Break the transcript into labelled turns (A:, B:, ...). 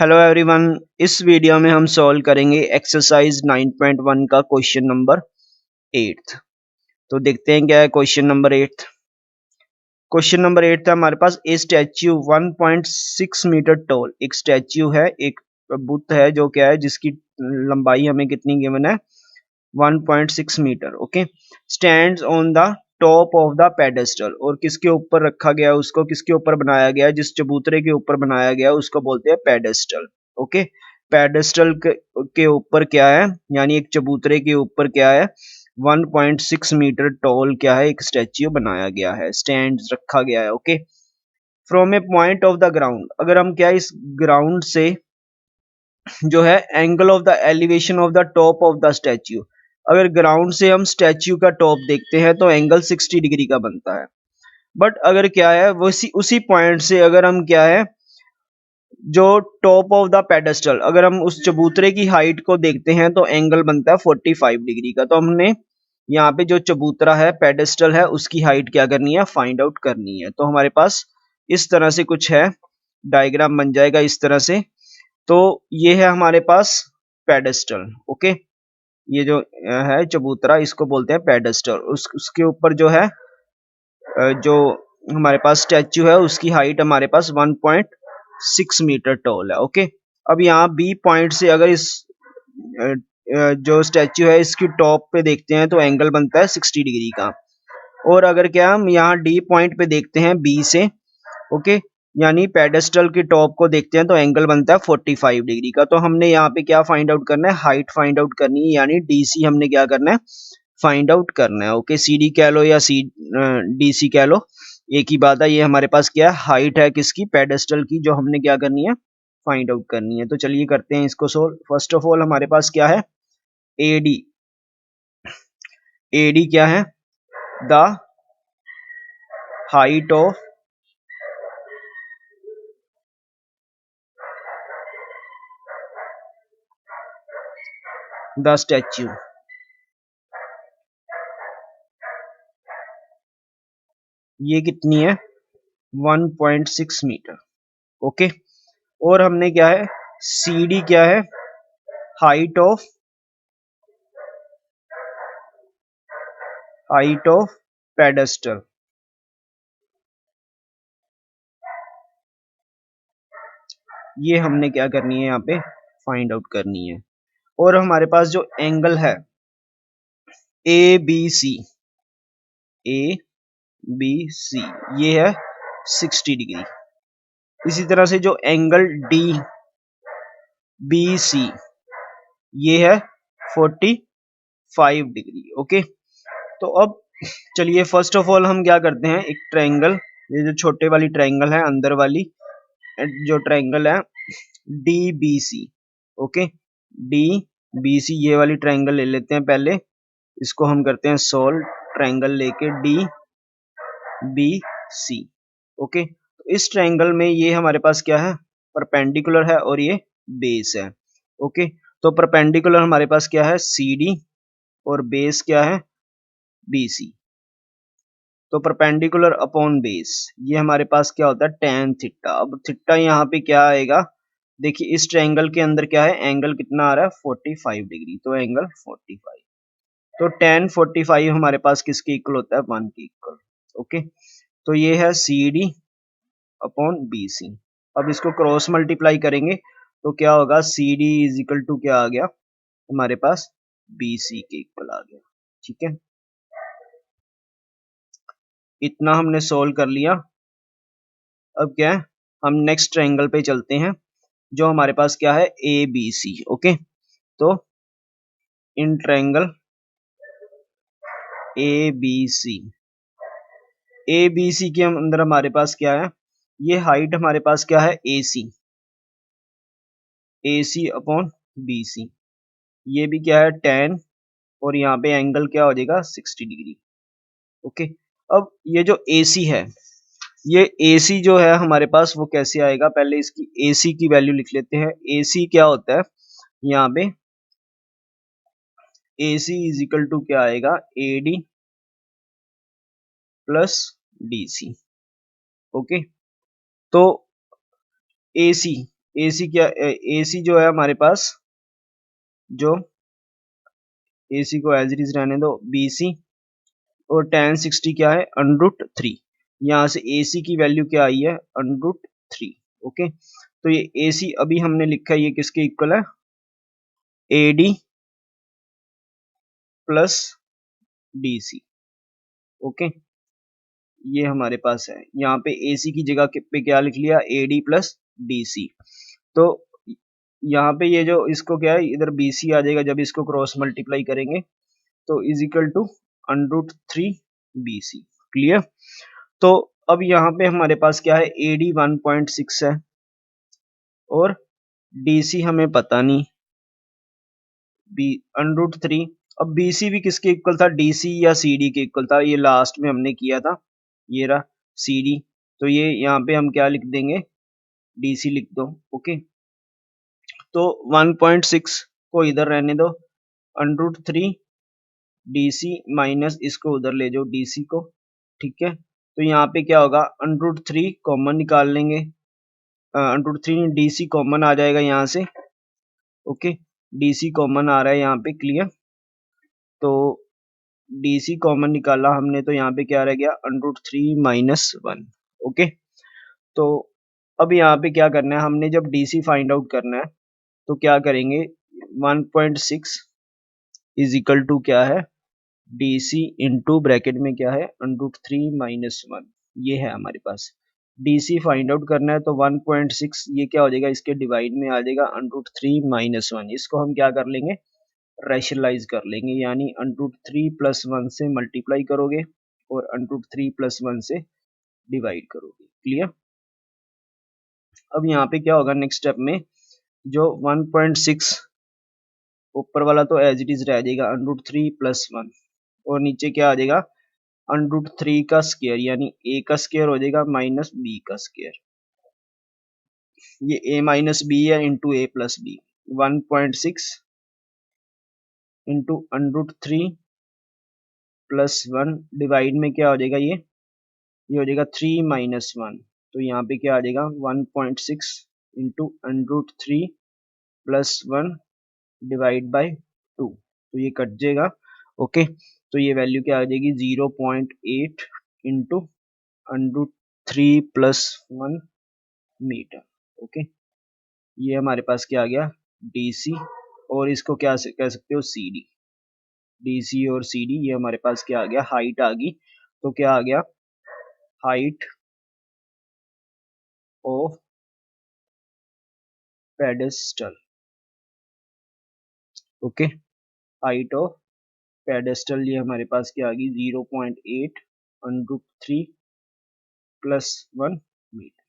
A: Hello everyone. इस video में हम सॉल्व करेंगे एक्सरसाइज 9.1 का क्वेश्चन नंबर 8। तो देखते हैं क्या है क्वेश्चन नंबर 8। क्वेश्चन नंबर 8 था हमारे पास। ए स्टैच्यू 1.6 मीटर टॉल, एक स्टैच्यू है, एक बुत है जो क्या है जिसकी लंबाई हमें कितनी गिवन है 1.6 metre. Okay, stands on the top of the pedestal, और किसके ऊपर रखा गया, उसको किसके ऊपर बनाया गया, जिस चबूतरे के ऊपर बनाया गया उसको बोलते हैं पेडेस्टल। ओके, पेडेस्टल के ऊपर क्या है, यानी एक चबूतरे के ऊपर क्या है 1.6 मीटर टॉल क्या है एक स्टैच्यू बनाया गया है, स्टैंड रखा गया है। Okay, from A point of the ground, अगर हम क्या इस ग्राउंड से जो है angle of the elevation of the top of the statue, अगर ग्राउंड से हम स्टैच्यू का टॉप देखते हैं तो एंगल 60 डिग्री का बनता है। बट अगर क्या है वो उसी पॉइंट से अगर हम क्या है जो टॉप ऑफ द पेडेस्टल, अगर हम उस चबूतरे की हाइट को देखते हैं तो एंगल बनता है 45 डिग्री का। तो हमने यहाँ पे जो चबूतरा है पेडेस्टल है उसकी हाइट क्या करनी है, फाइंड आउट करनी है। तो हमारे पास इस तरह से कुछ है, डायग्राम बन जाएगा इस तरह से। तो ये है हमारे पास पेडेस्टल। ओके, ये जो है चबूतरा इसको बोलते हैं पेडेस्टल। उसके ऊपर जो है जो हमारे पास स्टैच्यू है उसकी हाइट हमारे पास 1.6 मीटर टॉल है। ओके, अब यहाँ बी पॉइंट से अगर इस जो स्टैच्यू है इसकी टॉप पे देखते हैं तो एंगल बनता है 60 डिग्री का। और अगर क्या हम यहाँ डी पॉइंट पे देखते हैं बी से, ओके, यानी पेडेस्टल की टॉप को देखते हैं तो एंगल बनता है 45 डिग्री का। तो हमने यहाँ पे क्या फाइंड आउट करना है, हाइट फाइंड आउट करनी है, यानी डीसी हमने क्या करना है, फाइंड आउट करना है। ओके, सी डी कह लो या डी सी कह लो, एक ही बात है। ये हमारे पास क्या है, हाइट है किसकी, पेडेस्टल की, जो हमने क्या करनी है, फाइंड आउट करनी है। तो चलिए करते हैं इसको सोल्व। फर्स्ट ऑफ ऑल हमारे पास क्या है, ए डी। ए डी क्या है, the height of the statue, ये कितनी है 1.6 मीटर। ओके, और हमने क्या है, सी डी क्या है, हाइट ऑफ पेडेस्टल, ये हमने क्या करनी है यहाँ पे, फाइंड आउट करनी है। और हमारे पास जो एंगल है ए B C, A B C, ये है 60 डिग्री। इसी तरह से जो एंगल डी बी सी, ये है 45 डिग्री। ओके, तो अब चलिए फर्स्ट ऑफ ऑल हम क्या करते हैं, एक ट्रायंगल, ये जो छोटे वाली ट्रायंगल है अंदर वाली जो ट्रायंगल है D B C, okay, D B C, ये वाली ट्रायंगल ले लेते हैं पहले, इसको हम करते हैं सोल्व। ट्रायंगल लेके डी बी सी, ओके, तो इस ट्रायंगल में ये हमारे पास क्या है, परपेंडिकुलर है और ये बेस है। ओके, तो परपेंडिकुलर हमारे पास क्या है सी डी, और बेस क्या है बी सी। तो परपेंडिकुलर अपॉन बेस, ये हमारे पास क्या होता है tan थीटा। अब थीटा यहाँ पे क्या आएगा, देखिए इस ट्रायंगल के अंदर क्या है, एंगल कितना आ रहा है 45 डिग्री, तो एंगल 45, तो tan 45 हमारे पास किसके इक्वल होता है, 1 के इक्वल। ओके, तो ये है C D upon B C. अब इसको क्रॉस मल्टीप्लाई करेंगे तो क्या होगा, C D is equal to क्या आ गया हमारे पास, बी सी के इक्वल आ गया। ठीक है, इतना हमने सोल्व कर लिया। अब क्या है, हम नेक्स्ट ट्रायंगल पे चलते हैं जो हमारे पास क्या है ए बी सी। ओके, तो in triangle A B C, A B C के अंदर हमारे पास क्या है, ये हाइट हमारे पास क्या है ए सी अपॉन बी सी, ये भी क्या है tan, और यहाँ पे एंगल क्या हो जाएगा 60 डिग्री। ओके, अब ये जो ए सी है, ये ए सी जो है हमारे पास वो कैसे आएगा, पहले इसकी ए सी की वैल्यू लिख लेते हैं। ए सी क्या होता है यहाँ पे, A C is equal to क्या आएगा, A D plus D C. Okay, तो ए सी AC क्या, AC जो है हमारे पास, जो AC को एज इट इज रहने दो BC, और tan 60 क्या है √3। यहाँ से AC की वैल्यू क्या आई है √3। ओके, तो ये AC अभी हमने लिखा है ये किसके इक्वल है, AD प्लस DC। ओके, ये हमारे पास है, यहाँ पे AC की जगह पे क्या लिख लिया AD प्लस DC। तो यहाँ पे ये जो इसको क्या है इधर BC आ जाएगा, जब इसको क्रॉस मल्टीप्लाई करेंगे तो is equal to √3 BC। Clear. तो अब यहाँ पे हमारे पास क्या है AD 1.6 है और DC हमें पता नहीं, बी √3। अब BC भी किसके इक्वल था, DC या CD के इक्वल था, ये लास्ट में हमने किया था, ये रहा CD। तो ये यहाँ पे हम क्या लिख देंगे DC लिख दो। ओके, तो 1.6 को इधर रहने दो, √3 DC माइनस इसको उधर ले जाओ DC को। ठीक है, तो यहाँ पे क्या होगा √3 कॉमन निकाल लेंगे, √3 DC कॉमन आ जाएगा यहाँ से। ओके, DC कॉमन आ रहा है यहाँ पे। क्लियर। तो DC कॉमन निकाला हमने, तो यहाँ पे क्या रह गया √3 माइनस 1। ओके, तो अब यहाँ पे क्या करना है, हमने जब DC फाइंड आउट करना है तो क्या करेंगे 1.6 इज इक्वल टू क्या है DC इंटू ब्रैकेट में क्या है √3 माइनस 1। ये है हमारे पास। DC फाइंड आउट करना है तो 1.6 ये क्या हो जाएगा इसके डिवाइड में आ जाएगा √3 माइनस 1। इसको हम क्या कर लेंगे रैशनलाइज कर लेंगे, यानी √3 प्लस 1 से मल्टीप्लाई करोगे और √3 प्लस 1 से डिवाइड करोगे। क्लियर। अब यहाँ पे क्या होगा नेक्स्ट स्टेप में, जो 1.6 ऊपर वाला तो एज इट इज रह जाएगा √3 प्लस 1, और नीचे क्या आ जाएगा √3 का स्क्वायर, यानी a का स्क्वायर हो जाएगा माइनस b का स्क्वायर। ये a माइनस बी है into a plus B. 1.6 into √3 plus 1 divide में क्या हो जाएगा ये हो जाएगा 3 माइनस 1। तो यहाँ पे क्या आ जाएगा 1.6 इंटू √3 प्लस 1 डिवाइड बाई 2। तो ये कट जाएगा। ओके, तो ये वैल्यू क्या आ जाएगी 0.8 इंटू √3 प्लस 1 मीटर। ओके, ये हमारे पास क्या आ गया DC, और इसको क्या कह सकते हो CD। DC और CD ये हमारे पास क्या आ गया हाइट आ गई। तो क्या आ गया height of pedestal. Okay, height of pedestal ये हमारे पास क्या आ गई 0.8 √3 प्लस 1 मीटर।